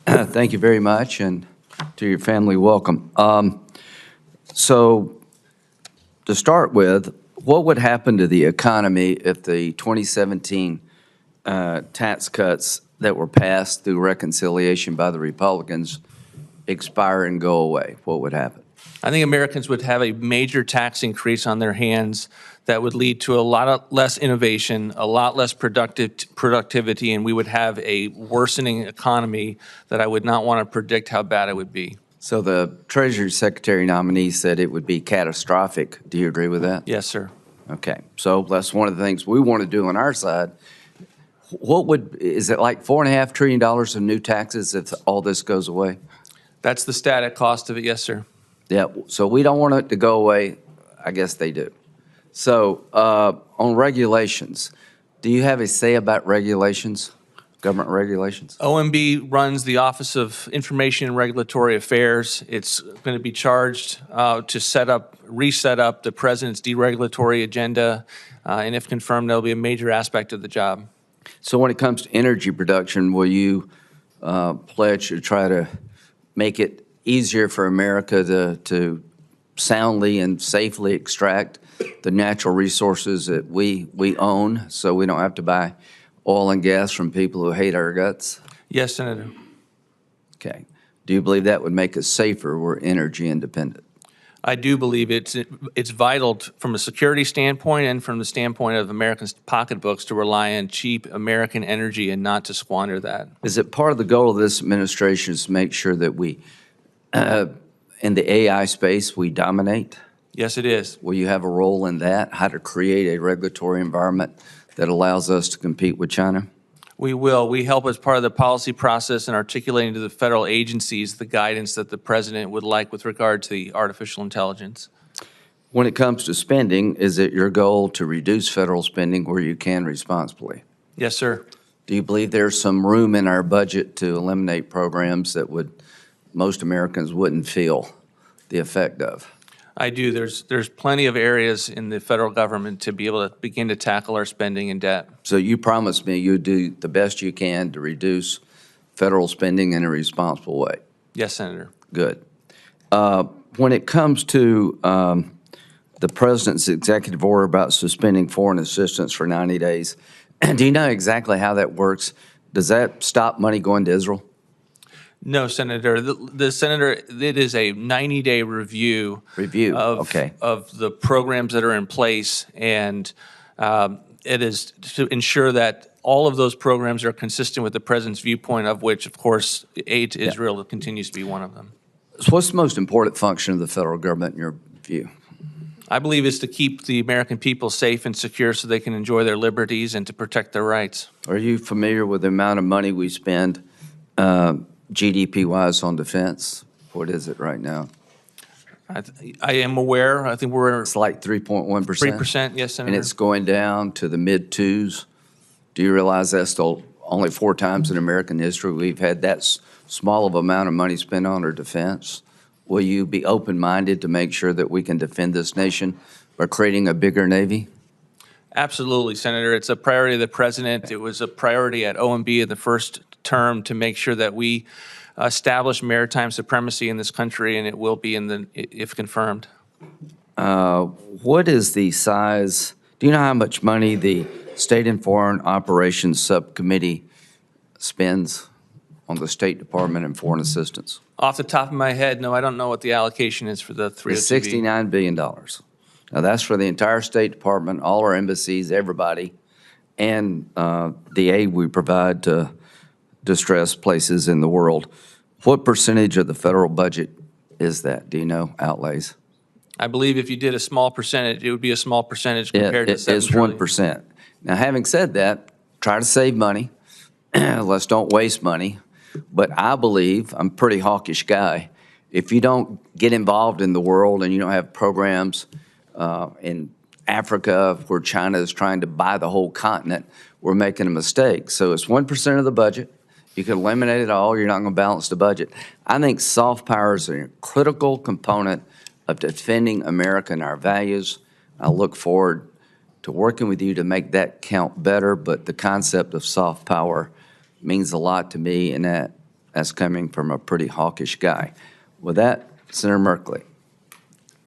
Thank you very much, and to your family, welcome. So, to start with, what would happen to the economy if the 2017 tax cuts that were passed through reconciliation by the Republicans expire and go away? What would happen? I think Americans would have a major tax increase on their hands that would lead to a lot less innovation, a lot less productivity, and we would have a worsening economy that I would not want to predict how bad it would be. So the Treasury Secretary nominee said it would be catastrophic. Do you agree with that? Yes, sir. Okay, so that's one of the things we want to do on our side. Is it like $4.5 trillion of new taxes if all this goes away? That's the static cost of it, yes, sir. Yeah, so we don't want it to go away. I guess they do. So on regulations, do you have a say about regulations, government regulations? OMB runs the Office of Information and Regulatory Affairs. It's going to be charged to reset up the president's deregulatory agenda, and if confirmed, that'll be a major aspect of the job. So when it comes to energy production, will you pledge to try to make it easier for America to soundly and safely extract the natural resources that we own, so we don't have to buy oil and gas from people who hate our guts? Yes, Senator. Okay. Do you believe that would make us safer? We're energy independent. I do believe it's vital from a security standpoint and from the standpoint of Americans' pocketbooks to rely on cheap American energy and not to squander that. Is it part of the goal of this administration is to make sure that we, in the AI space, we dominate? Yes, it is. Will you have a role in that? How to create a regulatory environment that allows us to compete with China? We will. We help as part of the policy process in articulating to the federal agencies the guidance that the president would like with regard to the artificial intelligence. When it comes to spending, is it your goal to reduce federal spending where you can responsibly? Yes, sir. Do you believe there's some room in our budget to eliminate programs that most Americans wouldn't feel the effect of? I do. There's plenty of areas in the federal government to be able to begin to tackle our spending and debt. So you promised me you'd do the best you can to reduce federal spending in a responsible way. Yes, Senator. Good. When it comes to the president's executive order about suspending foreign assistance for 90 days, do you know exactly how that works? Does that stop money going to Israel? No, Senator. The Senator, it is a 90-day review of the programs that are in place, and it is to ensure that all of those programs are consistent with the president's viewpoint, of which, of course, aid to Israel continues to be one of them. So what's the most important function of the federal government in your view? I believe it's to keep the American people safe and secure so they can enjoy their liberties and to protect their rights. Are you familiar with the amount of money we spend GDP-wise on defense? What is it right now? I am aware. I think It's like 3.1%. 3%, yes, Senator. And it's going down to the mid-twos. Do you realize that's the only 4 times in American history we've had that small of amount of money spent on our defense? Will you be open-minded to make sure that we can defend this nation by creating a bigger Navy? Absolutely, Senator. It's a priority of the president. It was a priority at OMB in the first term to make sure that we establish maritime supremacy in this country, and it will be if confirmed. What is the size? Do you know how much money the State and Foreign Operations Subcommittee spends on the State Department and foreign assistance? Off the top of my head, no, I don't know what the allocation is for the 302B. It's $69 billion. Now, that's for the entire State Department, all our embassies, everybody, and the aid we provide to distressed places in the world. What percentage of the federal budget is that? Do you know, outlays? I believe if you did a small percentage, it would be a small percentage compared to 7 It's trillion. 1%. Now, having said that, try to save money. Let's don't waste money. But I believe, I'm a pretty hawkish guy, if you don't get involved in the world and you don't have programs in Africa where China is trying to buy the whole continent, we're making a mistake. So it's 1% of the budget. You can eliminate it all. You're not going to balance the budget. I think soft power is a critical component of defending America and our values. I look forward to working with you to make that count better, but the concept of soft power means a lot to me, and that That's coming from a pretty hawkish guy. With that, Senator Merkley.